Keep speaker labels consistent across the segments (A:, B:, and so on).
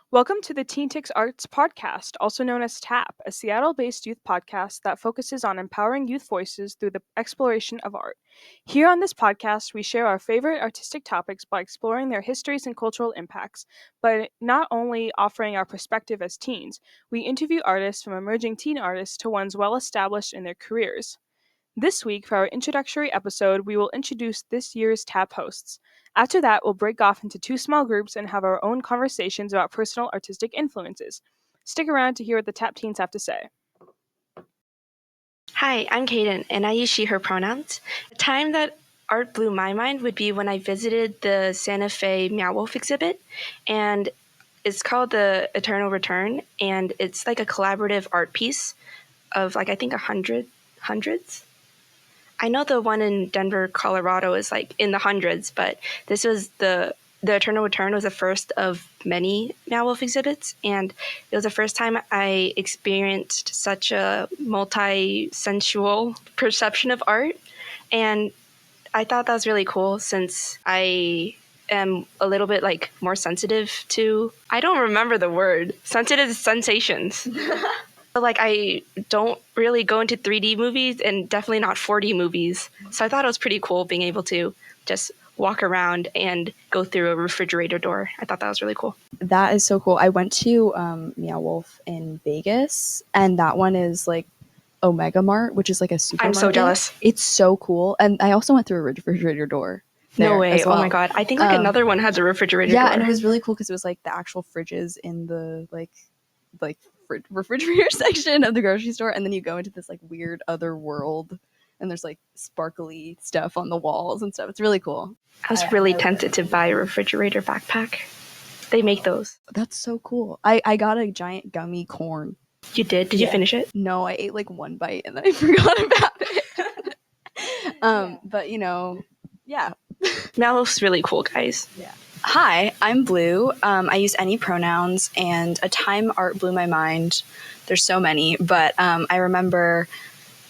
A: Welcome to the TeenTix Arts Podcast, also known as TAP, a Seattle-based youth podcast that focuses on empowering youth voices through the exploration of art. Here on this podcast, we share our favorite artistic topics by exploring their histories and cultural impacts, but not only offering our perspective as teens, we interview artists from emerging teen artists to ones well-established in their careers. This week, for our introductory episode, we will introduce this year's TAP hosts. After that, we'll break off into two small groups and have our own conversations about personal artistic influences. Stick around to hear what the TAP teens have to say.
B: Hi, I'm Caden, and I use she, her pronouns. The time that art blew my mind would be when I visited the Santa Fe Meow Wolf exhibit, and it's called The Eternal Return, and it's like a collaborative art piece of I think hundreds. I know the one in Denver, Colorado is like in the hundreds, but this was the Eternal Return was the first of many Meow Wolf exhibits, and it was the first time I experienced such a multi-sensual perception of art, and I thought that was really cool since I am a little bit more sensitive to, I don't remember the word, sensitive sensations. I don't really go into 3D movies and definitely not 4D movies. So I thought it was pretty cool being able to just walk around and go through a refrigerator door. I thought that was really cool.
C: That is so cool. I went to Meow Wolf in Vegas, and that one is like Omega Mart, which is like a supermarket.
B: I'm so jealous.
C: It's so cool. And I also went through a refrigerator door.
B: No way.
C: Well.
B: Oh my God. I think another one has a refrigerator door.
C: Yeah, and it was really cool because it was like the actual fridges in the refrigerator section of the grocery store, and then you go into this like weird other world, and there's like sparkly stuff on the walls and stuff. It's really cool.
B: I was really tempted to buy a refrigerator backpack. They make those.
C: That's so cool. I got a giant gummy corn.
B: You did? Did you finish it?
C: No, I ate like one bite and then I forgot about it. But yeah.
B: Meow Wolf's really cool, guys.
C: Yeah. Hi, I'm Blue. I use any pronouns, and a time art blew my mind. There's so many, but I remember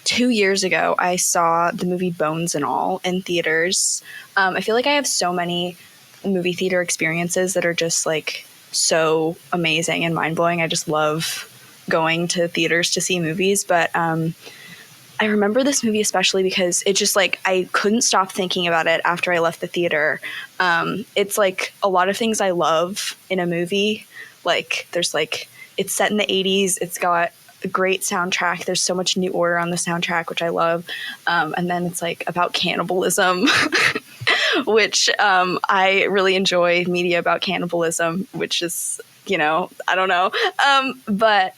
C: 2 years ago, I saw the movie Bones and All in theaters. I feel like I have so many movie theater experiences that are just like so amazing and mind-blowing. I just love going to theaters to see movies, but I remember this movie especially because it just I couldn't stop thinking about it after I left the theater. It's like a lot of things I love in a movie. There's it's set in the 80s. It's got a great soundtrack. There's so much New Order on the soundtrack, which I love. And then it's about cannibalism, which I really enjoy media about cannibalism, which is, I don't know. But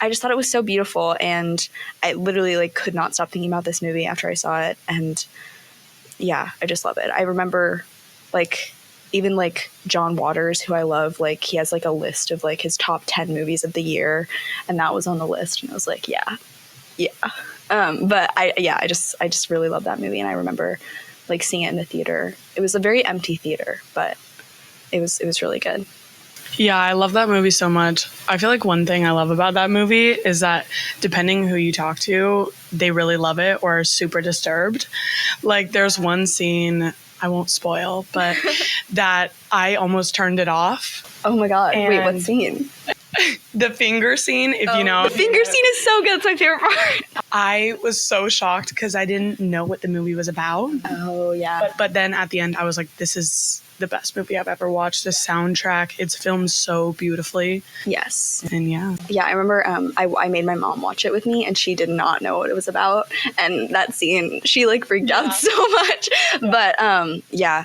C: I just thought it was so beautiful, and I literally could not stop thinking about this movie after I saw it, and yeah, I just love it. I remember even John Waters, who I love, he has a list of his top 10 movies of the year, and that was on the list, and I was like, yeah. But I just really love that movie, and I remember seeing it in the theater. It was a very empty theater, but it was really good.
D: Yeah, I love that movie so much. I feel like one thing I love about that movie is that depending who you talk to, they really love it or are super disturbed. There's one scene, I won't spoil, but that I almost turned it off.
C: Oh my God. Wait, what scene?
D: The finger scene, if you know.
B: The finger scene is so good. It's my favorite part.
D: I was so shocked because I didn't know what the movie was about.
C: Oh, yeah.
D: But then at the end, I was like, this is the best movie I've ever watched. The soundtrack, it's filmed so beautifully.
C: Yes.
D: And yeah.
C: Yeah, I remember I made my mom watch it with me, and she did not know what it was about. And that scene, she freaked out so much. Yeah. But yeah,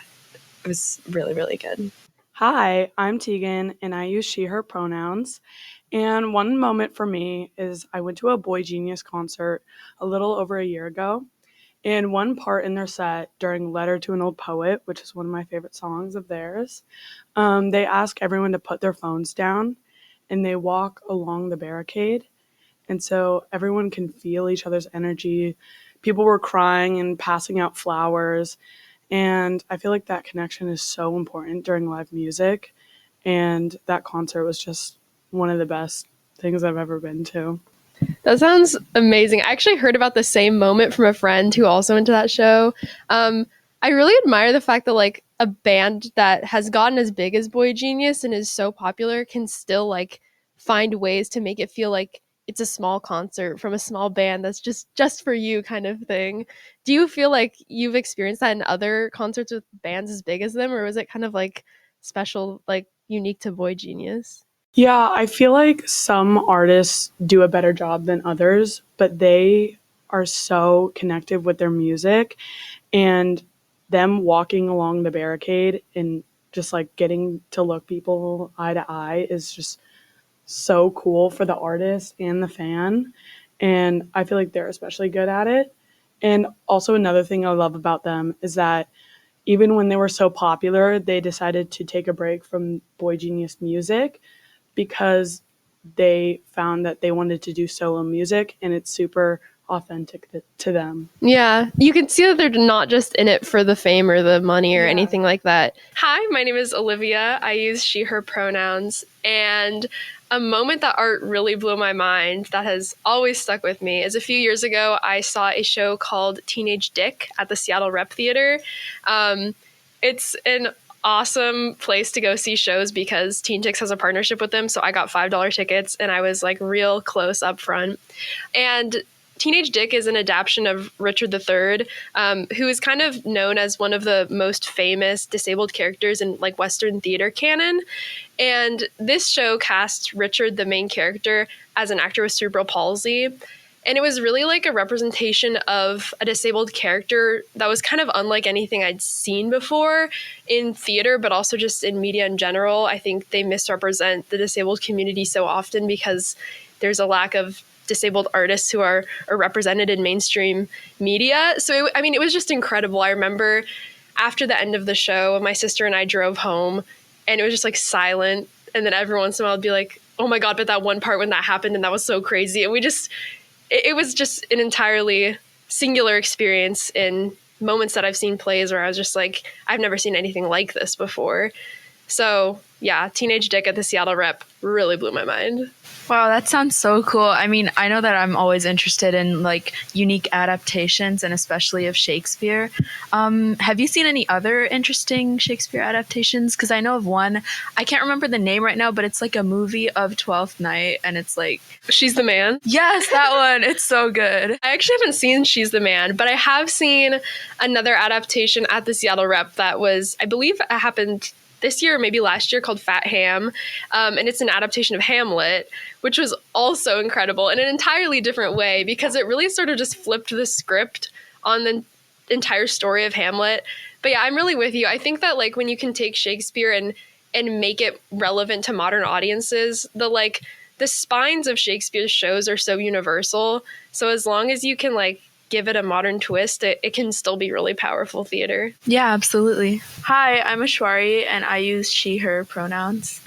C: it was really, really good.
D: Hi, I'm Tegan, and I use she, her pronouns. And one moment for me is I went to a Boy Genius concert a little over a year ago. And one part in their set during Letter to an Old Poet, which is one of my favorite songs of theirs, they ask everyone to put their phones down, and they walk along the barricade. And so everyone can feel each other's energy. People were crying and passing out flowers. And I feel like that connection is so important during live music. And that concert was just one of the best things I've ever been to.
E: That sounds amazing. I actually heard about the same moment from a friend who also went to that show. I I really admire the fact that like a band that has gotten as big as Boy Genius and is so popular can still like find ways to make it feel like it's a small concert from a small band that's just for you kind of thing. Do you feel like you've experienced that in other concerts with bands as big as them, or was it kind of like special, like unique to Boy Genius?
D: Yeah, I feel like some artists do a better job than others, but they are so connected with their music, and them walking along the barricade and just like getting to look people eye to eye is just so cool for the artist and the fan. And I feel like they're especially good at it. And also, another thing I love about them is that even when they were so popular, they decided to take a break from Boy Genius music because they found that they wanted to do solo music and it's super authentic to them.
E: Yeah, you can see that they're not just in it for the fame or the money or anything like that. Hi, my name is Olivia. I use she, her pronouns. And a moment that art really blew my mind that has always stuck with me is a few years ago, I saw a show called Teenage Dick at the Seattle Rep Theater. It's an awesome place to go see shows because TeenTix has a partnership with them. So I got $5 tickets and I was like real close up front. And Teenage Dick is an adaptation of Richard III, who is kind of known as one of the most famous disabled characters in like Western theater canon. And this show casts Richard, the main character, as an actor with cerebral palsy. And it was really like a representation of a disabled character that was kind of unlike anything I'd seen before in theater, but also just in media in general. I think they misrepresent the disabled community so often because there's a lack of disabled artists who are represented in mainstream media. So, it was just incredible. I remember after the end of the show, my sister and I drove home and it was just like silent. And then every once in a while I'd be like, oh my God, but that one part when that happened and that was so crazy. And it was just an entirely singular experience in moments that I've seen plays where I was just like, I've never seen anything like this before. So yeah, Teenage Dick at the Seattle Rep really blew my mind.
C: Wow, that sounds so cool. I mean, I know that I'm always interested in like unique adaptations and especially of Shakespeare. Have you seen any other interesting Shakespeare adaptations? Because I know of one, I can't remember the name right now, but it's like a movie of Twelfth Night and it's like...
E: She's the Man?
C: Yes, that one. It's so good.
E: I actually haven't seen She's the Man, but I have seen another adaptation at the Seattle Rep that was, I believe it happened this year or maybe last year, called Fat Ham. And it's an adaptation of Hamlet, which was also incredible in an entirely different way because it really sort of just flipped the script on the entire story of Hamlet. But yeah, I'm really with you. I think that like when you can take Shakespeare and make it relevant to modern audiences, the spines of Shakespeare's shows are so universal. So as long as you can like give it a modern twist, it can still be really powerful theater.
C: Yeah, absolutely. Hi, I'm Ashwari, and I use she, her pronouns.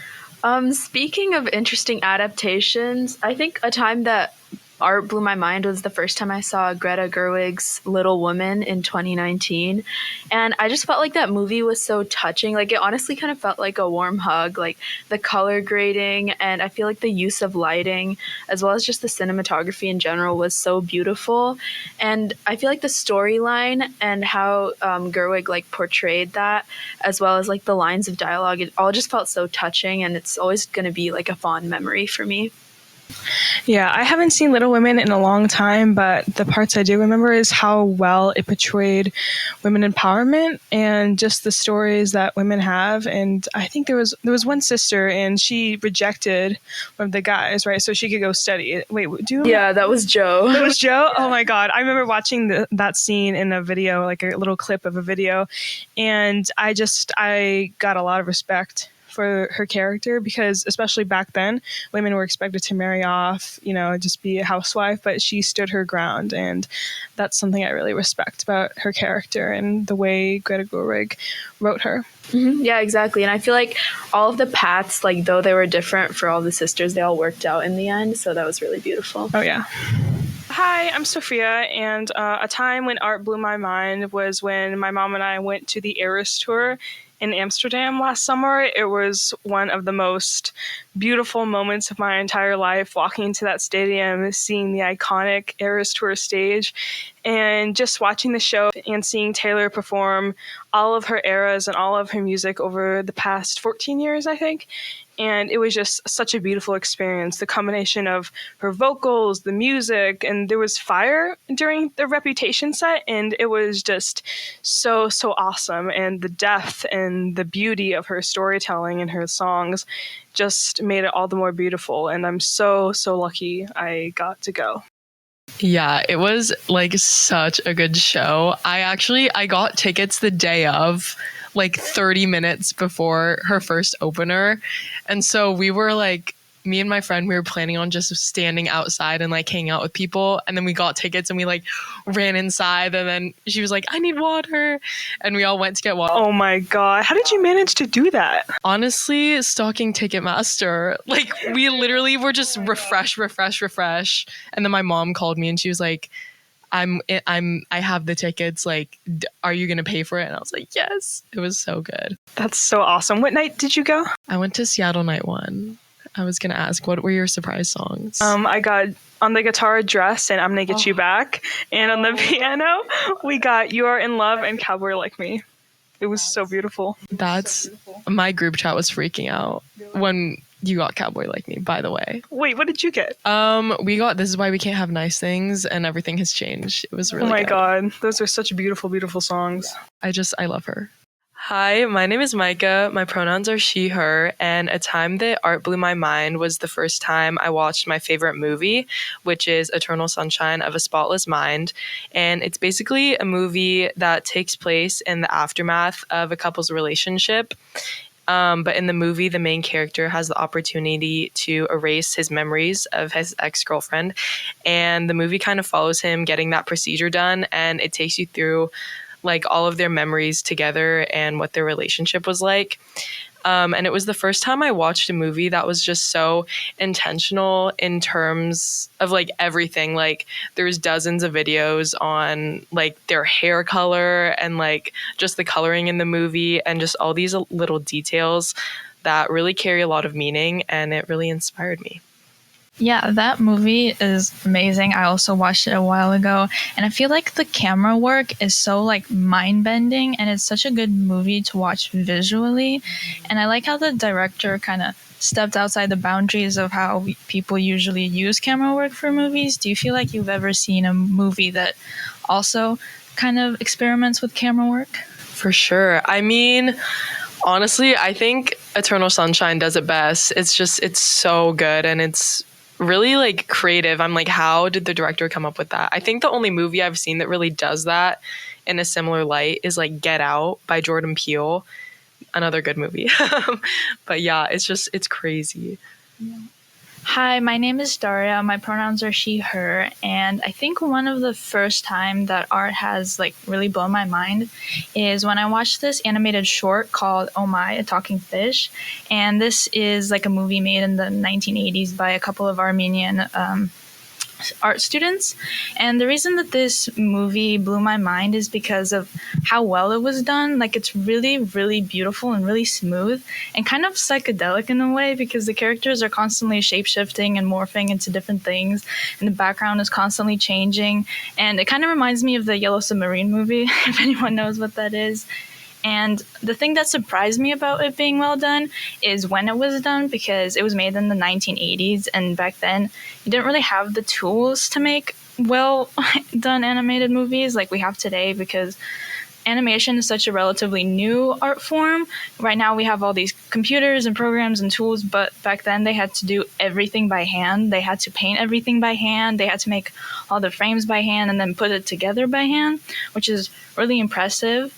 C: Speaking of interesting adaptations, I think a time that art blew my mind was the first time I saw Greta Gerwig's Little Women in 2019. And I just felt like that movie was so touching. Like, it honestly kind of felt like a warm hug, like the color grading, and I feel like the use of lighting, as well as just the cinematography in general, was so beautiful. And I feel like the storyline and how Gerwig like portrayed that, as well as like the lines of dialogue, it all just felt so touching, and it's always going to be like a fond memory for me.
A: Yeah, I haven't seen Little Women in a long time, but the parts I do remember is how well it portrayed women empowerment and just the stories that women have. And I think there was one sister and she rejected one of the guys, right? So she could go study. Wait, do you remember?
C: Yeah, that was Joe.
A: That was Joe?
C: Yeah.
A: Oh my God. I remember watching that scene in a video, like a little clip of a video. And I got a lot of respect for her character because especially back then, women were expected to marry off, just be a housewife, but she stood her ground. And that's something I really respect about her character and the way Greta Gerwig wrote her.
C: Mm-hmm. Yeah, exactly. And I feel like all of the paths, like though they were different for all the sisters, they all worked out in the end. So that was really beautiful.
A: Oh, yeah. Hi, I'm Sofia, and a time when art blew my mind was when my mom and I went to the Eras tour in Amsterdam last summer. It was one of the most beautiful moments of my entire life, walking into that stadium, seeing the iconic Eras Tour stage, and just watching the show and seeing Taylor perform all of her eras and all of her music over the past 14 years, I think. And it was just such a beautiful experience. The combination of her vocals, the music, and there was fire during the Reputation set, and it was just so awesome. And the depth and the beauty of her storytelling and her songs just made it all the more beautiful. And I'm so lucky I got to go.
F: Yeah, it was like such a good show. I got tickets the day of, like 30 minutes before her first opener. And so we were like, me and my friend, we were planning on just standing outside and like hanging out with people. And then we got tickets and we like ran inside. And then she was like, I need water. And we all went to get water.
A: Oh my God. How did you manage to do that?
F: Honestly, stalking Ticketmaster. Like we literally were just refresh. And then my mom called me and she was like, I have the tickets. Like, are you going to pay for it? And I was like, yes. It was so good.
A: That's so awesome. What night did you go?
F: I went to Seattle night 1. I was going to ask, what were your surprise songs?
A: I got on the guitar Dress and I'm Gonna Get You Back. And on the piano, we got You Are in Love and Cowboy Like Me. It was so beautiful.
F: My group chat was freaking out when you got Cowboy Like Me, by the way.
A: Wait, what did you get?
F: We got This Is Why We Can't Have Nice Things, and Everything Has Changed. It was really good.
A: Oh my God. Those are such beautiful songs.
F: I love her. Hi, my name is Mykah. My pronouns are she, her, and a time that art blew my mind was the first time I watched my favorite movie, which is Eternal Sunshine of a Spotless Mind. And it's basically a movie that takes place in the aftermath of a couple's relationship. But in the movie, the main character has the opportunity to erase his memories of his ex-girlfriend. And the movie kind of follows him getting that procedure done, and it takes you through like all of their memories together and what their relationship was like. And it was the first time I watched a movie that was just so intentional in terms of like everything. Like there's dozens of videos on like their hair color and like just the coloring in the movie and just all these little details that really carry a lot of meaning, and it really inspired me.
G: Yeah, that movie is amazing. I also watched it a while ago, and I feel like the camera work is so like mind-bending, and it's such a good movie to watch visually. And I like how the director kind of stepped outside the boundaries of how people usually use camera work for movies. Do you feel like you've ever seen a movie that also kind of experiments with camera work?
F: For sure. I mean, honestly, I think Eternal Sunshine does it best. It's so good, and it's really like creative. I'm like, how did the director come up with that? I think the only movie I've seen that really does that in a similar light is like Get Out by Jordan Peele. Another good movie. But yeah, it's crazy.
G: Yeah. Hi, my name is Darya. My pronouns are she, her, and I think one of the first time that art has like really blown my mind is when I watched this animated short called Oh My, a Talking Fish. And this is like a movie made in the 1980s by a couple of Armenian art students. And the reason that this movie blew my mind is because of how well it was done. Like it's really beautiful and really smooth and kind of psychedelic in a way, because the characters are constantly shape-shifting and morphing into different things, and the background is constantly changing. And it kind of reminds me of the Yellow Submarine movie, if anyone knows what that is. And the thing that surprised me about it being well done is when it was done, because it was made in the 1980s, and back then you didn't really have the tools to make well done animated movies like we have today, because animation is such a relatively new art form. Right now we have all these computers and programs and tools, but back then they had to do everything by hand. They had to paint everything by hand. They had to make all the frames by hand and then put it together by hand, which is really impressive.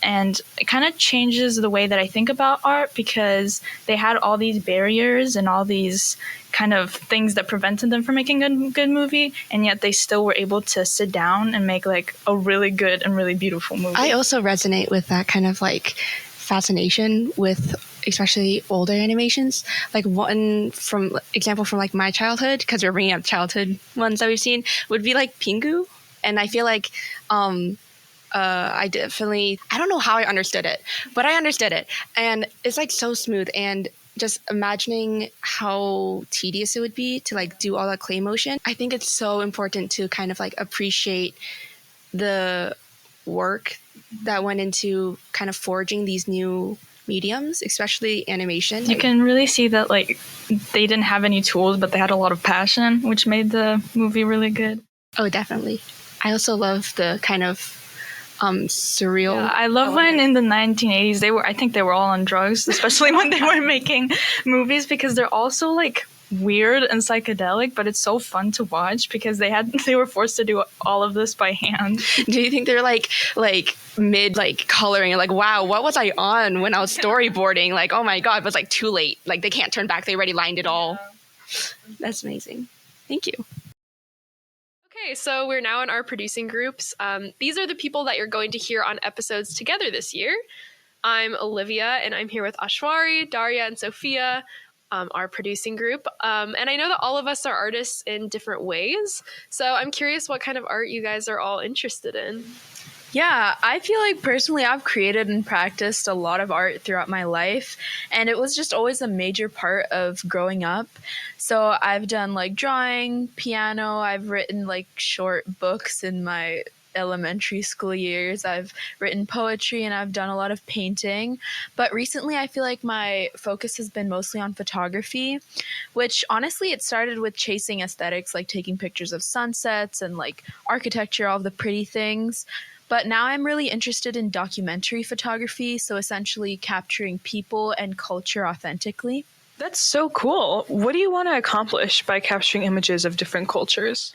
G: And it kind of changes the way that I think about art, because they had all these barriers and all these kind of things that prevented them from making a good movie, and yet they still were able to sit down and make like a really good and really beautiful movie.
B: I also resonate with that kind of like fascination with especially older animations. Like one example from like my childhood, because we're bringing up childhood ones that we've seen, would be like Pingu. And I feel like I don't know how I understood it, but I understood it. And it's like so smooth, and just imagining how tedious it would be to like do all that clay motion. I think it's so important to kind of like appreciate the work that went into kind of forging these new mediums, especially animation.
G: You can really see that like they didn't have any tools, but they had a lot of passion, which made the movie really good.
B: Oh, definitely. I also love the kind of surreal.
G: Yeah, I love when in the 1980s I think they were all on drugs, especially when they were making movies, because they're also like weird and psychedelic, but it's so fun to watch because they were forced to do all of this by hand.
B: Do you think they're like mid like coloring and like, wow, what was I on when I was storyboarding? Like, oh my god, it was like too late. Like they can't turn back. They already lined it all. That's amazing. Thank you.
E: Okay, so we're now in our producing groups. These are the people that you're going to hear on episodes together this year. I'm Olivia, and I'm here with Ashwari, Darya, and Sofia, our producing group. And I know that all of us are artists in different ways, so I'm curious what kind of art you guys are all interested in.
C: Yeah, I feel like personally I've created and practiced a lot of art throughout my life, and it was just always a major part of growing up. So I've done like drawing, piano, I've written like short books in my elementary school years. I've written poetry and I've done a lot of painting. But recently I feel like my focus has been mostly on photography, which honestly it started with chasing aesthetics, like taking pictures of sunsets and like architecture, all the pretty things. But now I'm really interested in documentary photography, so essentially capturing people and culture authentically.
A: That's so cool. What do you want to accomplish by capturing images of different cultures?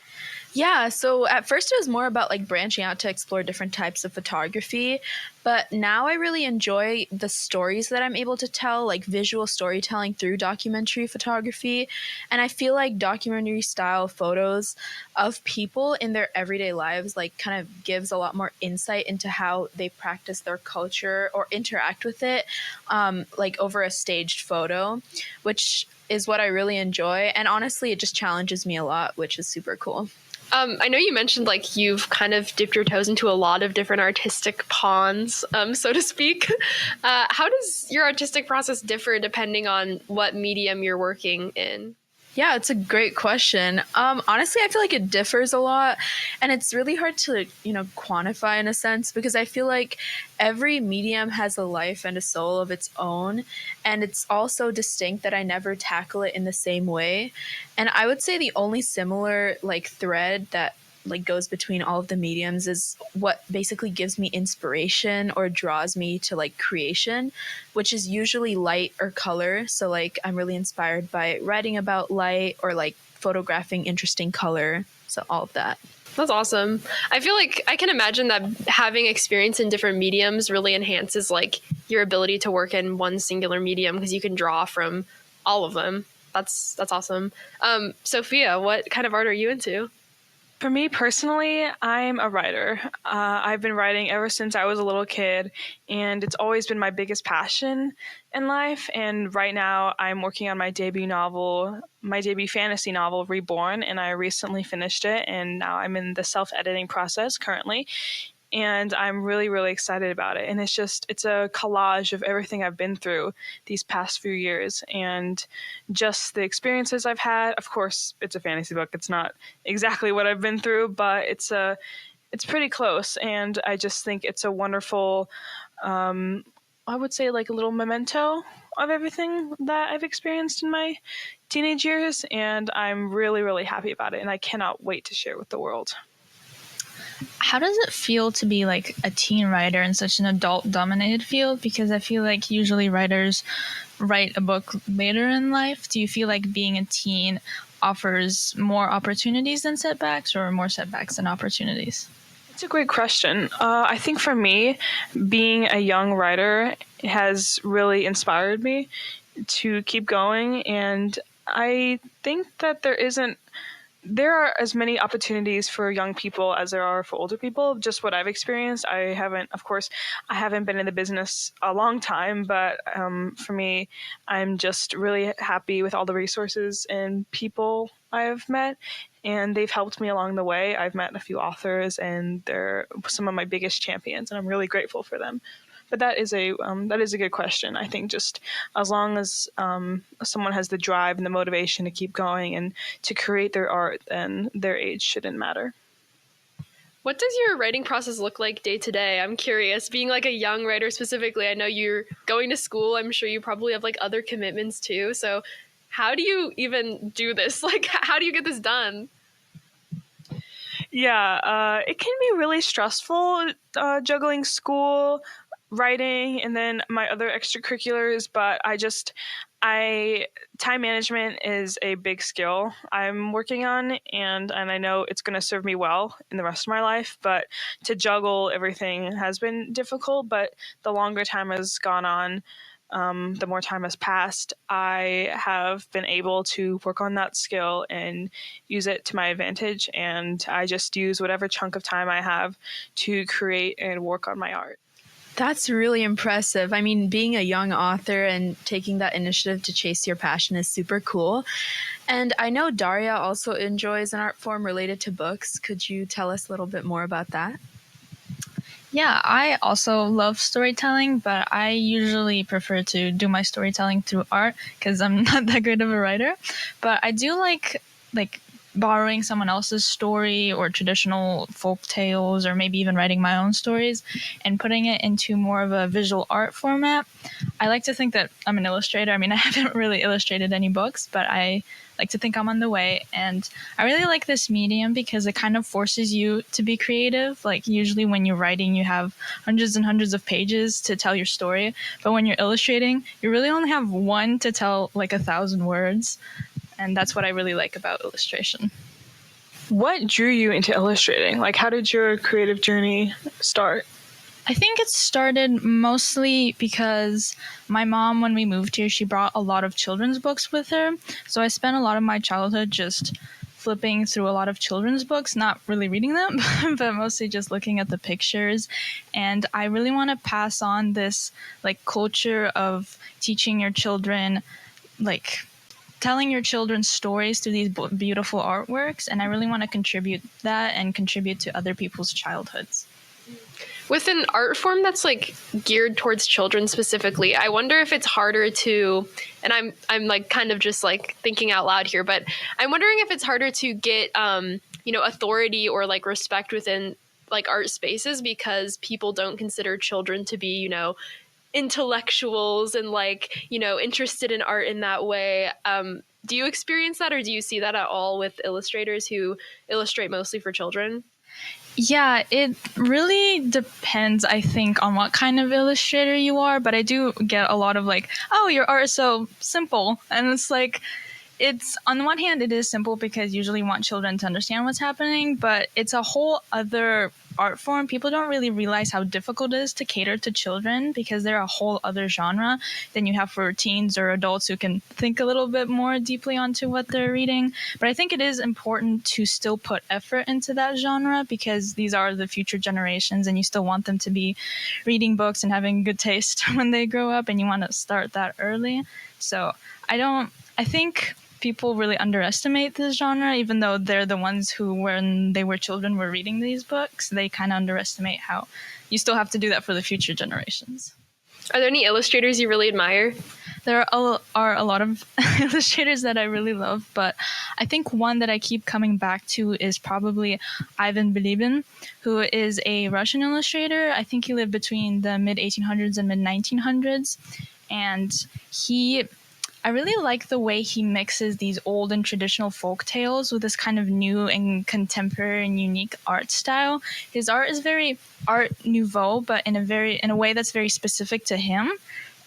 C: Yeah, so at first it was more about like branching out to explore different types of photography, but now I really enjoy the stories that I'm able to tell, like visual storytelling through documentary photography. And I feel like documentary style photos of people in their everyday lives like kind of gives a lot more insight into how they practice their culture or interact with it, like over a staged photo, which is what I really enjoy. And honestly, it just challenges me a lot, which is super cool.
E: I know you mentioned like you've kind of dipped your toes into a lot of different artistic ponds, so to speak. How does your artistic process differ depending on what medium you're working in?
C: Yeah, it's a great question. Honestly, I feel like it differs a lot, and it's really hard to, quantify in a sense, because I feel like every medium has a life and a soul of its own, and it's all so distinct that I never tackle it in the same way. And I would say the only similar thread that goes between all of the mediums is what basically gives me inspiration or draws me to creation, which is usually light or color. So I'm really inspired by writing about light or photographing interesting color. So all of that.
E: That's awesome. I feel like I can imagine that having experience in different mediums really enhances your ability to work in one singular medium because you can draw from all of them. That's awesome. Sofia, what kind of art are you into?
A: For me personally, I'm a writer. I've been writing ever since I was a little kid, and it's always been my biggest passion in life. And right now I'm working on my debut fantasy novel, Reborn, and I recently finished it, and now I'm in the self-editing process currently. And I'm really, really excited about it. And it's a collage of everything I've been through these past few years and just the experiences I've had. Of course, it's a fantasy book. It's not exactly what I've been through, but it's pretty close. And I just think it's a wonderful, I would say a little memento of everything that I've experienced in my teenage years. And I'm really, really happy about it. And I cannot wait to share with the world.
G: How does it feel to be a teen writer in such an adult-dominated field? Because I feel like usually writers write a book later in life. Do you feel like being a teen offers more opportunities than setbacks, or more setbacks than opportunities?
A: It's a great question. I think for me, being a young writer has really inspired me to keep going. And I think that there are as many opportunities for young people as there are for older people. Just what I've experienced. I haven't been in the business a long time, but for me, I'm just really happy with all the resources and people I've met. and they've helped me along the way. I've met a few authors, and they're some of my biggest champions, and I'm really grateful for them. But that is a good question. I think just as long as someone has the drive and the motivation to keep going and to create their art, then their age shouldn't matter.
E: What does your writing process look like day to day? I'm curious, being like a young writer specifically. I know you're going to school. I'm sure you probably have like other commitments too. So how do you even do this? Like, how do you get this done?
A: Yeah, it can be really stressful juggling school, writing, and then my other extracurriculars, but time management is a big skill I'm working on, and I know it's going to serve me well in the rest of my life, but to juggle everything has been difficult. But the longer time has gone on, the more time has passed, I have been able to work on that skill and use it to my advantage, and I just use whatever chunk of time I have to create and work on my art.
C: That's really impressive. I mean, being a young author and taking that initiative to chase your passion is super cool. And I know Darya also enjoys an art form related to books. Could you tell us a little bit more about that?
G: Yeah, I also love storytelling, but I usually prefer to do my storytelling through art because I'm not that great of a writer. But I do like borrowing someone else's story or traditional folk tales, or maybe even writing my own stories and putting it into more of a visual art format. I like to think that I'm an illustrator. I mean, I haven't really illustrated any books, but I like to think I'm on the way. And I really like this medium because it kind of forces you to be creative. Like, usually when you're writing, you have hundreds and hundreds of pages to tell your story. But when you're illustrating, you really only have one to tell like 1,000 words. And that's what I really like about illustration.
A: What drew you into illustrating? Like, how did your creative journey start?
G: I think it started mostly because my mom, when we moved here, she brought a lot of children's books with her. So I spent a lot of my childhood just flipping through a lot of children's books, not really reading them, but mostly just looking at the pictures. And I really want to pass on this like culture of teaching your children, like telling your children stories through these beautiful artworks. And I really want to contribute that and contribute to other people's childhoods.
E: With an art form that's like geared towards children specifically, I wonder if it's harder to, and I'm like kind of just like thinking out loud here, but I'm wondering if it's harder to get, authority or like respect within like art spaces because people don't consider children to be, intellectuals and like, interested in art in that way. Do you experience that, or do you see that at all with illustrators who illustrate mostly for children?
G: Yeah, it really depends, I think, on what kind of illustrator you are, but I do get a lot of like, oh, your art is so simple. And it's like, it's on the one hand, it is simple because usually you want children to understand what's happening, but it's a whole other art form. People don't really realize how difficult it is to cater to children because they're a whole other genre than you have for teens or adults who can think a little bit more deeply onto what they're reading. But I think it is important to still put effort into that genre because these are the future generations and you still want them to be reading books and having good taste when they grow up, and you want to start that early. So I think people really underestimate this genre, even though they're the ones who, when they were children, were reading these books. They kind of underestimate how you still have to do that for the future generations.
E: Are there any illustrators you really admire?
G: There are a lot of illustrators that I really love, but I think one that I keep coming back to is probably Ivan Bilibin, who is a Russian illustrator. I think he lived between the mid-1800s and mid-1900s, and I really like the way he mixes these old and traditional folk tales with this kind of new and contemporary and unique art style. His art is very art nouveau, but in a way that's very specific to him.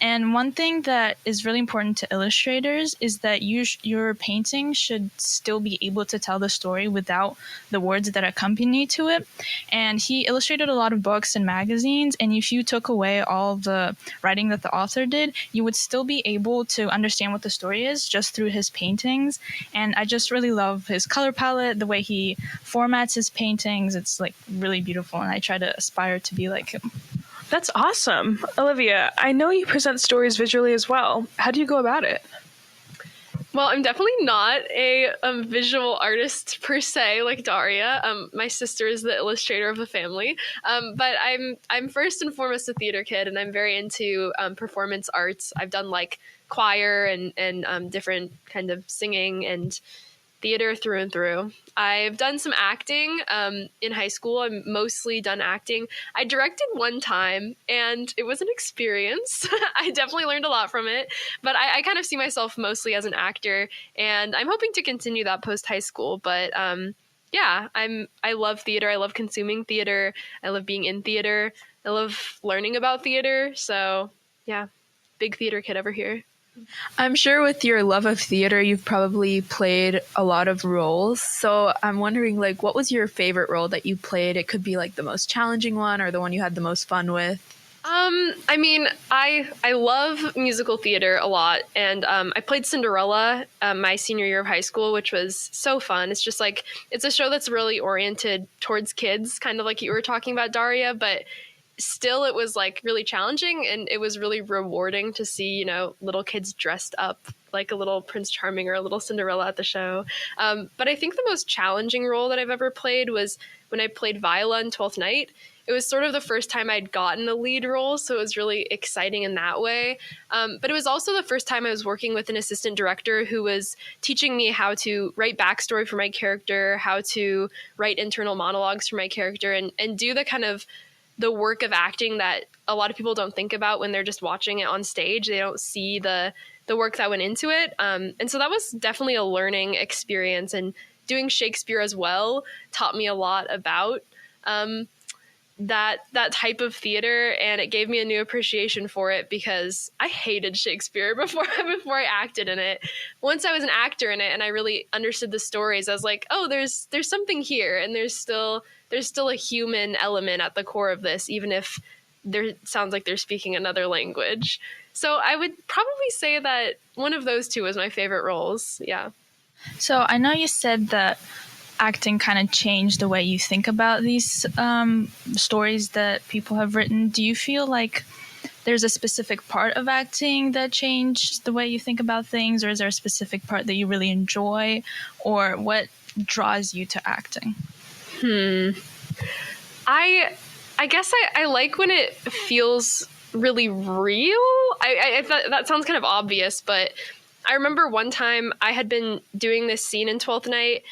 G: And one thing that is really important to illustrators is that your painting should still be able to tell the story without the words that accompany to it. And he illustrated a lot of books and magazines, and if you took away all the writing that the author did, you would still be able to understand what the story is just through his paintings. And I just really love his color palette, the way he formats his paintings. It's like really beautiful, and I try to aspire to be like him.
A: That's awesome. Olivia, I know you present stories visually as well. How do you go about it?
E: Well, I'm definitely not a visual artist per se, like Darya. My sister is the illustrator of the family, but I'm first and foremost a theater kid, and I'm very into performance arts. I've done like choir and different kind of singing and theater through and through. I've done some acting in high school. I'm mostly done acting. I directed one time, and it was an experience. I definitely learned a lot from it, but I kind of see myself mostly as an actor, and I'm hoping to continue that post high school. But yeah, I love theater. I love consuming theater. I love being in theater. I love learning about theater. So yeah, big theater kid over here.
H: I'm sure with your love of theater, you've probably played a lot of roles. So I'm wondering, like, what was your favorite role that you played? It could be like the most challenging one or the one you had the most fun with.
E: I mean, I love musical theater a lot, and I played Cinderella my senior year of high school, which was so fun. It's just like, it's a show that's really oriented towards kids, kind of like you were talking about, Darya, but still it was like really challenging, and it was really rewarding to see, you know, little kids dressed up like a little Prince Charming or a little Cinderella at the show. But I think the most challenging role that I've ever played was when I played Viola in 12th Night. It was sort of the first time I'd gotten a lead role, so it was really exciting in that way. But it was also the first time I was working with an assistant director who was teaching me how to write backstory for my character, how to write internal monologues for my character, and do the kind of the work of acting that a lot of people don't think about when they're just watching it on stage. They don't see the work that went into it. And so that was definitely a learning experience, and doing Shakespeare as well taught me a lot about that type of theater, and it gave me a new appreciation for it, because I hated Shakespeare before I acted in it. Once I was an actor in it and I really understood the stories, I was like, oh, there's something here, and there's still a human element at the core of this, even if there sounds like they're speaking another language. So I would probably say that one of those two was my favorite roles. Yeah.
G: So I know you said that acting kind of changed the way you think about these stories that people have written. Do you feel like there's a specific part of acting that changed the way you think about things, or is there a specific part that you really enjoy, or what draws you to acting?
E: I guess I like when it feels really real. I that sounds kind of obvious, but I remember one time I had been doing this scene in 12th Night,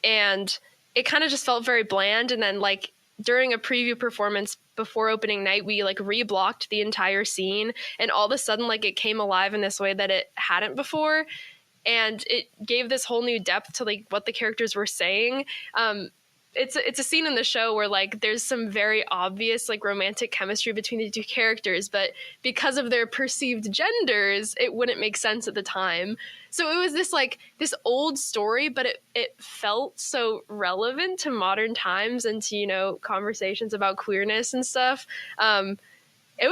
E: and it kind of just felt very bland. And then, like, during a preview performance before opening night, we like reblocked the entire scene, and all of a sudden, like, it came alive in this way that it hadn't before, and it gave this whole new depth to like what the characters were saying. It's a scene in the show where like there's some very obvious like romantic chemistry between the two characters, but because of their perceived genders, it wouldn't make sense at the time. So it was this old story, but it felt so relevant to modern times and to, you know, conversations about queerness and stuff. It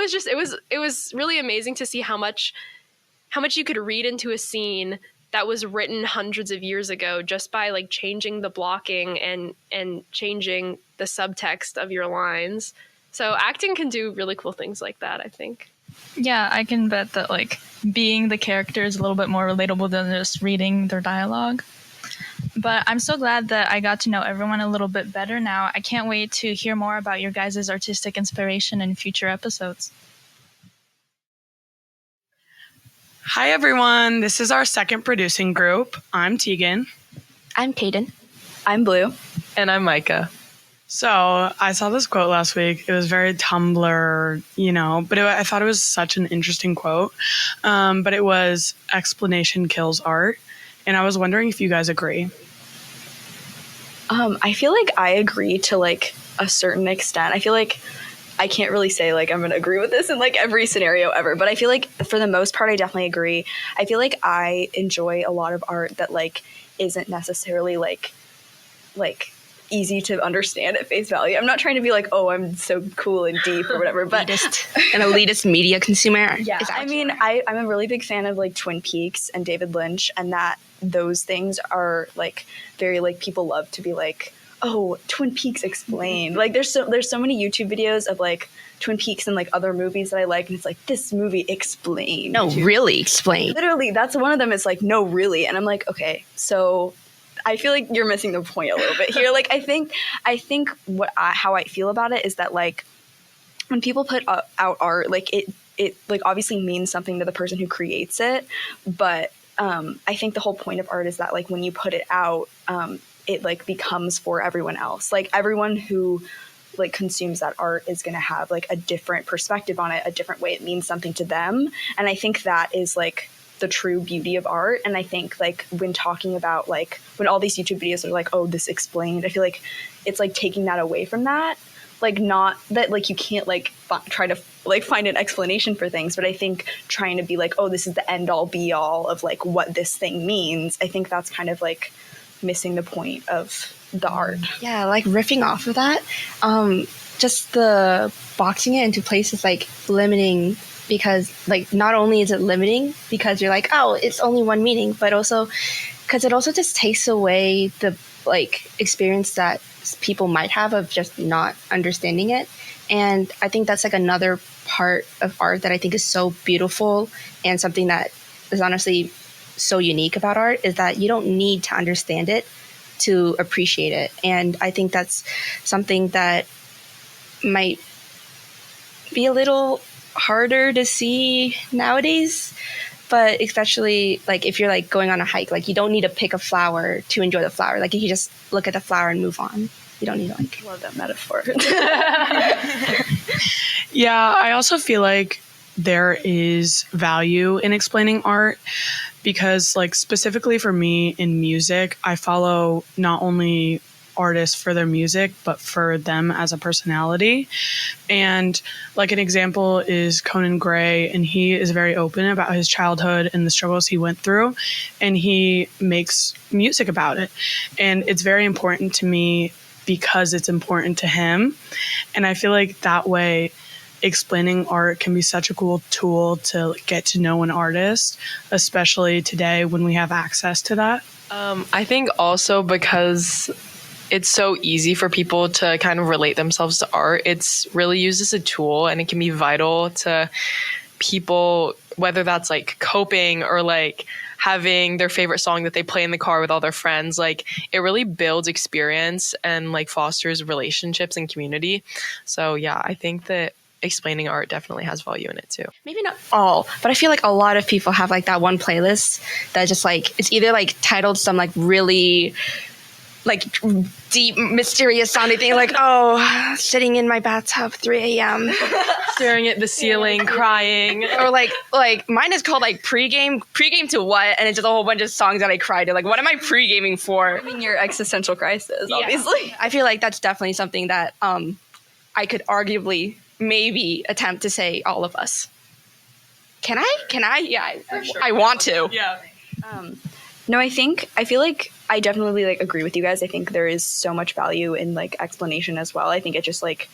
E: was really amazing to see how much you could read into a scene that was written hundreds of years ago just by like changing the blocking and changing the subtext of your lines. So acting can do really cool things like that, I think.
G: Yeah, I can bet that like being the character is a little bit more relatable than just reading their dialogue. But I'm so glad that I got to know everyone a little bit better now. I can't wait to hear more about your guys' artistic inspiration in future episodes.
D: Hi, everyone. This is our second producing group. I'm Tegan.
B: I'm Caden.
C: I'm Blue.
F: And I'm Mykah.
D: So I saw this quote last week. It was very Tumblr, you know, but I thought it was such an interesting quote. But it was, explanation kills art. And I was wondering if you guys agree.
C: I feel like I agree to like a certain extent. I feel like I can't really say like I'm going to agree with this in like every scenario ever, but I feel like for the most part, I definitely agree. I feel like I enjoy a lot of art that like isn't necessarily like easy to understand at face value. I'm not trying to be like, oh, I'm so cool and deep or whatever, but
B: An elitist media consumer.
C: yeah, I mean, I'm a really big fan of like Twin Peaks and David Lynch, and that those things are like very like people love to be like, oh, Twin Peaks explained. Like there's so many YouTube videos of like Twin Peaks and like other movies that I like, and it's like, this movie explained.
B: No, really explain.
C: Literally, that's one of them. Is like, no, really. And I'm like, okay, so I feel like you're missing the point a little bit here. Like I think how I feel about it is that like when people put out art, like it like obviously means something to the person who creates it, but I think the whole point of art is that like when you put it out, it like becomes for everyone else. Like everyone who like consumes that art is going to have like a different perspective on it, a different way it means something to them. And I think that is like the true beauty of art. And I think like when talking about like when all these YouTube videos are like, oh, this explained, I feel like it's like taking that away from that. Like not that like you can't like try to like find an explanation for things, but I think trying to be like, oh, this is the end all be all of like what this thing means, I think that's kind of like missing the point of the art.
B: Yeah, like riffing off of that, just the boxing it into places like limiting, because like not only is it limiting because you're like, oh, it's only one meaning, but also because it also just takes away the like experience that people might have of just not understanding it. And I think that's like another part of art that I think is so beautiful, and something that is honestly so unique about art is that you don't need to understand it to appreciate it. And I think that's something that might be a little harder to see nowadays, but especially like if you're like going on a hike, like you don't need to pick a flower to enjoy the flower. Like you can just look at the flower and move on. You don't need to like
C: love that metaphor.
D: Yeah, I also feel like there is value in explaining art because like specifically for me in music, I follow not only artists for their music, but for them as a personality. And like an example is Conan Gray, and he is very open about his childhood and the struggles he went through, and he makes music about it. And it's very important to me because it's important to him. And I feel like that way explaining art can be such a cool tool to get to know an artist, especially today when we have access to that.
F: I think also because it's so easy for people to kind of relate themselves to art, it's really used as a tool, and it can be vital to people, whether that's like coping or like having their favorite song that they play in the car with all their friends. Like it really builds experience and like fosters relationships and community. So yeah, I think that explaining art definitely has value in it too.
B: Maybe not all, but I feel like a lot of people have like that one playlist that just like it's either like titled some like really like deep mysterious sounding thing, like, oh, sitting in my bathtub 3 a.m.
F: staring at the ceiling, crying.
B: Or like mine is called like pregame to what, and it's just a whole bunch of songs that I cried to. Like, what am I pre-gaming for?
C: I mean, your existential crisis, obviously.
B: I feel like that's definitely something that I could arguably maybe attempt to say all of us. Can I? Yeah, sure. I want to.
F: Yeah.
C: No, I feel like I definitely like agree with you guys. I think there is so much value in like explanation as well. I think it just like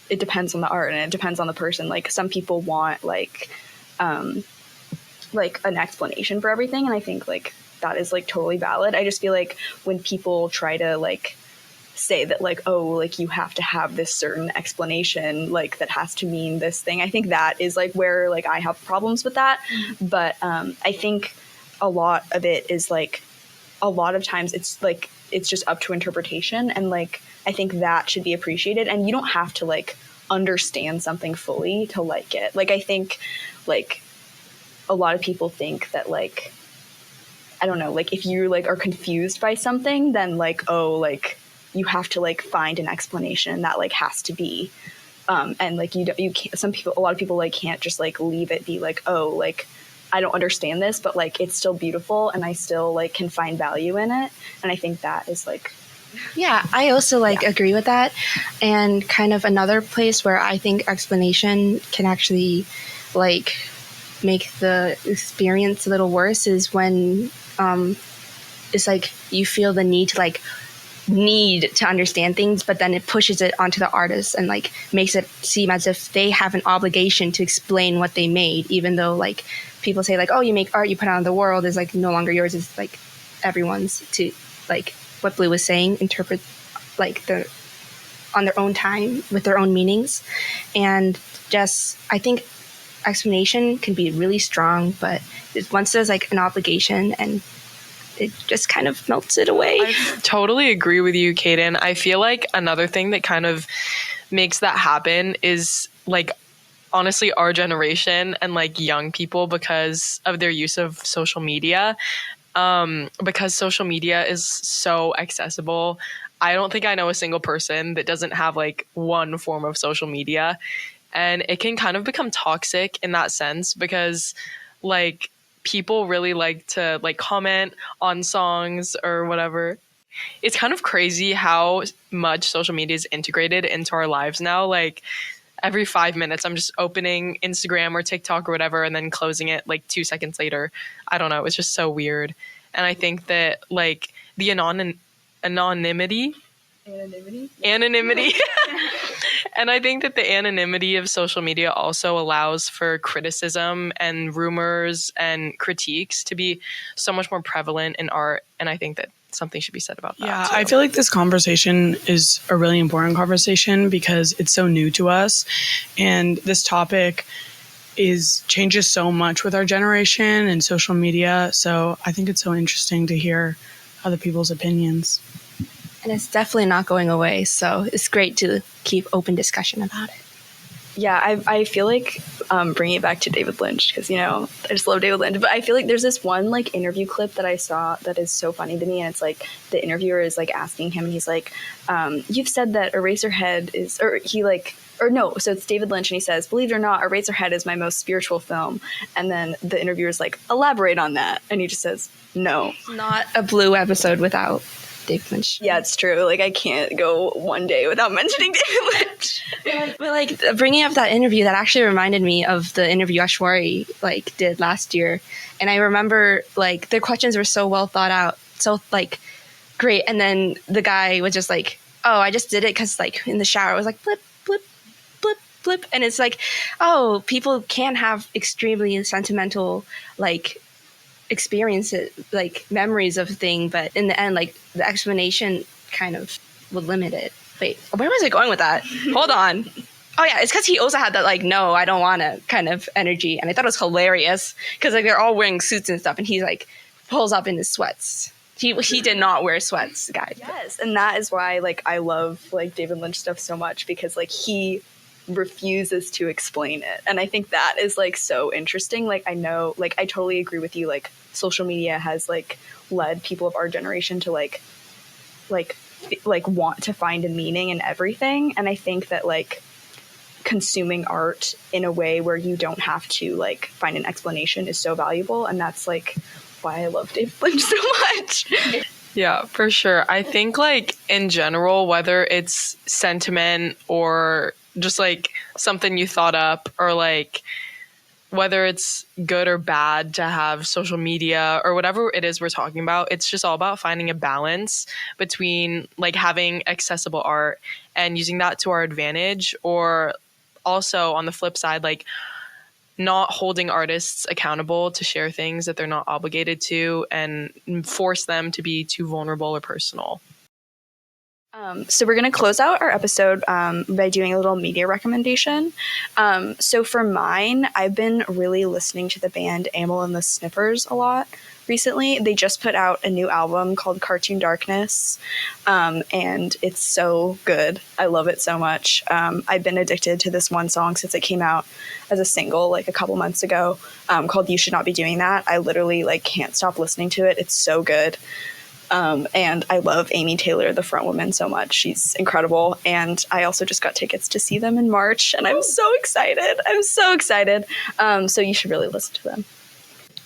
C: it depends on the art and it depends on the person. Like some people want like an explanation for everything, and I think like that is like totally valid. I just feel like when people try to like say that like, oh, like you have to have this certain explanation like that has to mean this thing, I think that is like where like I have problems with that. But I think a lot of it is like a lot of times it's like it's just up to interpretation, and like I think that should be appreciated, and you don't have to like understand something fully to like it. Like I think like a lot of people think that like I don't know, like if you like are confused by something, then like oh like you have to like find an explanation that like has to be and like you can't, a lot of people like can't just like leave it be like oh like I don't understand this, but like it's still beautiful and I still like can find value in it. And I think that is like
B: yeah, I also like agree with that. And kind of another place where I think explanation can actually like make the experience a little worse is when it's like you feel the need to understand things, but then it pushes it onto the artist and like makes it seem as if they have an obligation to explain what they made, even though like people say like, oh, you make art, you put it out in the world, is like no longer yours, it's like everyone's, to like what Blue was saying, interpret like on their own time with their own meanings. And just, I think explanation can be really strong, but once there's like an obligation, and it just kind of melts it away.
F: I totally agree with you, Caden. I feel like another thing that kind of makes that happen is like honestly our generation and like young people, because of their use of social media. Because social media is so accessible. I don't think I know a single person that doesn't have like one form of social media, and it can kind of become toxic in that sense, because like people really like to like comment on songs or whatever. It's kind of crazy how much social media is integrated into our lives now. Like every 5 minutes, I'm just opening Instagram or TikTok or whatever, and then closing it like 2 seconds later. I don't know. It's just so weird. And I think that like the anonymity. And I think that the anonymity of social media also allows for criticism and rumors and critiques to be so much more prevalent in art. And I think that something should be said about that.
D: Yeah,
F: too.
D: I feel like this conversation is a really important conversation because it's so new to us, and this topic changes so much with our generation and social media. So I think it's so interesting to hear other people's opinions.
B: And it's definitely not going away, so it's great to keep open discussion about it.
C: Yeah, I feel like bringing it back to David Lynch, because, you know, I just love David Lynch. But I feel like there's this one, like, interview clip that I saw that is so funny to me. And it's, like, the interviewer is, like, asking him, and he's like, you've said that Eraserhead is, so it's David Lynch, and he says, believe it or not, Eraserhead is my most spiritual film. And then the interviewer's like, elaborate on that. And he just says, no.
B: Not a Blue episode without David Lynch.
C: Yeah, it's true. Like, I can't go one day without mentioning David Lynch.
B: But like bringing up that interview, that actually reminded me of the interview Ashwari like did last year. And I remember like their questions were so well thought out, so like great. And then the guy was just like, oh, I just did it because like in the shower, it was like blip, blip, blip, blip. And it's like, oh, people can have extremely sentimental like experiences, like memories of a thing, but in the end, like the explanation kind of would limit it. Wait, where was I going with that? Hold on. Oh yeah, it's because he also had that like, no, I don't want to kind of energy, and I thought it was hilarious because like they're all wearing suits and stuff, and he like pulls up in his sweats. He did not wear sweats, guys.
C: Yes, and that is why like I love like David Lynch stuff so much, because like he refuses to explain it, and I think that is like so interesting. Like I know, like I totally agree with you. Like social media has like led people of our generation to like want to find a meaning in everything, and I think that like consuming art in a way where you don't have to like find an explanation is so valuable, and that's like why I love David Lynch so much.
F: Yeah, for sure. I think like in general, whether it's sentiment or just like something you thought up, or like whether it's good or bad to have social media or whatever it is we're talking about, it's just all about finding a balance between like having accessible art and using that to our advantage, or also on the flip side, like not holding artists accountable to share things that they're not obligated to and force them to be too vulnerable or personal.
C: So we're going to close out our episode by doing a little media recommendation. So for mine, I've been really listening to the band Amyl and the Sniffers a lot recently. They just put out a new album called Cartoon Darkness, and it's so good. I love it so much. I've been addicted to this one song since it came out as a single like a couple months ago, called You Should Not Be Doing That. I literally like can't stop listening to it. It's so good. And I love Amy Taylor, the front woman, so much. She's incredible. And I also just got tickets to see them in March, and I'm so excited. So you should really listen to them.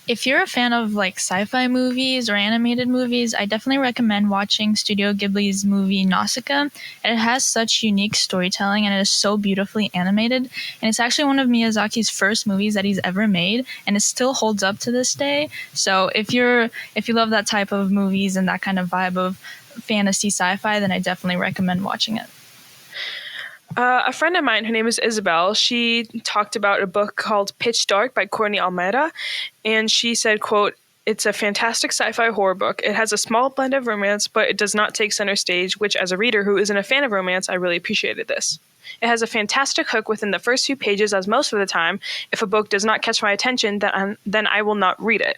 G: If you're a fan of like sci-fi movies or animated movies, I definitely recommend watching Studio Ghibli's movie Nausicaa. It has such unique storytelling, and it is so beautifully animated. And it's actually one of Miyazaki's first movies that he's ever made, and it still holds up to this day. So if you love that type of movies and that kind of vibe of fantasy sci-fi, then I definitely recommend watching it.
A: A friend of mine, her name is Isabel, she talked about a book called Pitch Dark by Courtney Almeida, and she said, quote, It's a fantastic sci-fi horror book. It has a small blend of romance, but it does not take center stage, which as a reader who isn't a fan of romance, I really appreciated this. It has a fantastic hook within the first few pages, as most of the time, if a book does not catch my attention, then I will not read it.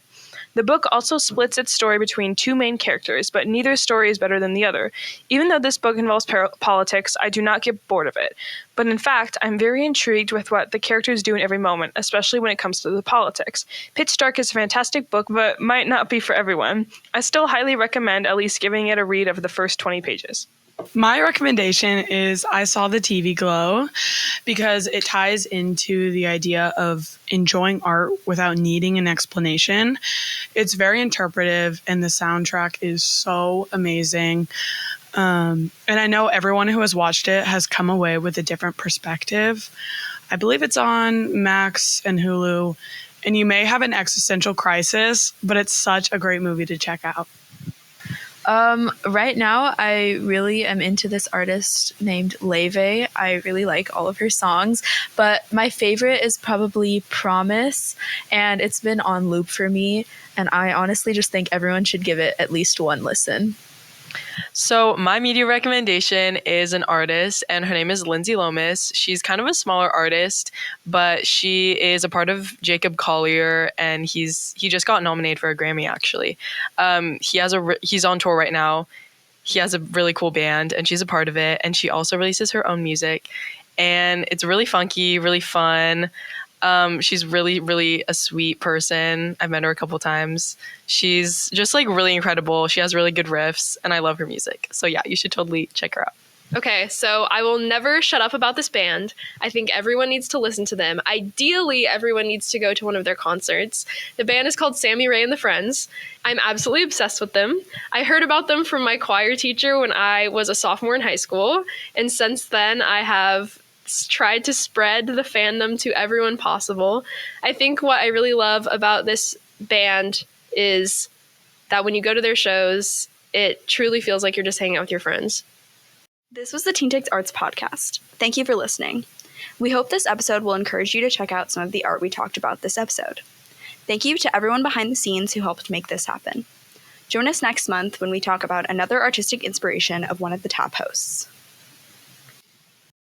A: The book also splits its story between two main characters, but neither story is better than the other. Even though this book involves politics, I do not get bored of it. But in fact, I'm very intrigued with what the characters do in every moment, especially when it comes to the politics. Pitch Dark is a fantastic book, but might not be for everyone. I still highly recommend at least giving it a read of the first 20 pages.
D: My recommendation is I Saw the TV Glow because it ties into the idea of enjoying art without needing an explanation. It's very interpretive and the soundtrack is so amazing. And I know everyone who has watched it has come away with a different perspective. I believe it's on Max and Hulu, and you may have an existential crisis, but it's such a great movie to check out.
H: Right now, I really am into this artist named Leve. I really like all of her songs, but my favorite is probably Promise, and it's been on loop for me, and I honestly just think everyone should give it at least one listen.
F: So my media recommendation is an artist, and her name is Lindsay Lomas. She's kind of a smaller artist, but she is a part of Jacob Collier, and he just got nominated for a Grammy, actually. He's on tour right now. He has a really cool band, and she's a part of it, and she also releases her own music, and it's really funky, really fun. She's really, really a sweet person. I've met her a couple times. She's just like really incredible. She has really good riffs and I love her music. So yeah, you should totally check her out.
E: Okay, so I will never shut up about this band. I think everyone needs to listen to them. Ideally, everyone needs to go to one of their concerts. The band is called Sammy Ray and the Friends. I'm absolutely obsessed with them. I heard about them from my choir teacher when I was a sophomore in high school, and since then I have tried to spread the fandom to everyone possible. I think what I really love about this band is that when you go to their shows, it truly feels like you're just hanging out with your friends.
C: This was the TeenTix Arts Podcast. Thank you for listening. We hope this episode will encourage you to check out some of the art we talked about this episode. Thank you to everyone behind the scenes who helped make this happen. Join us next month when we talk about another artistic inspiration of one of the top hosts.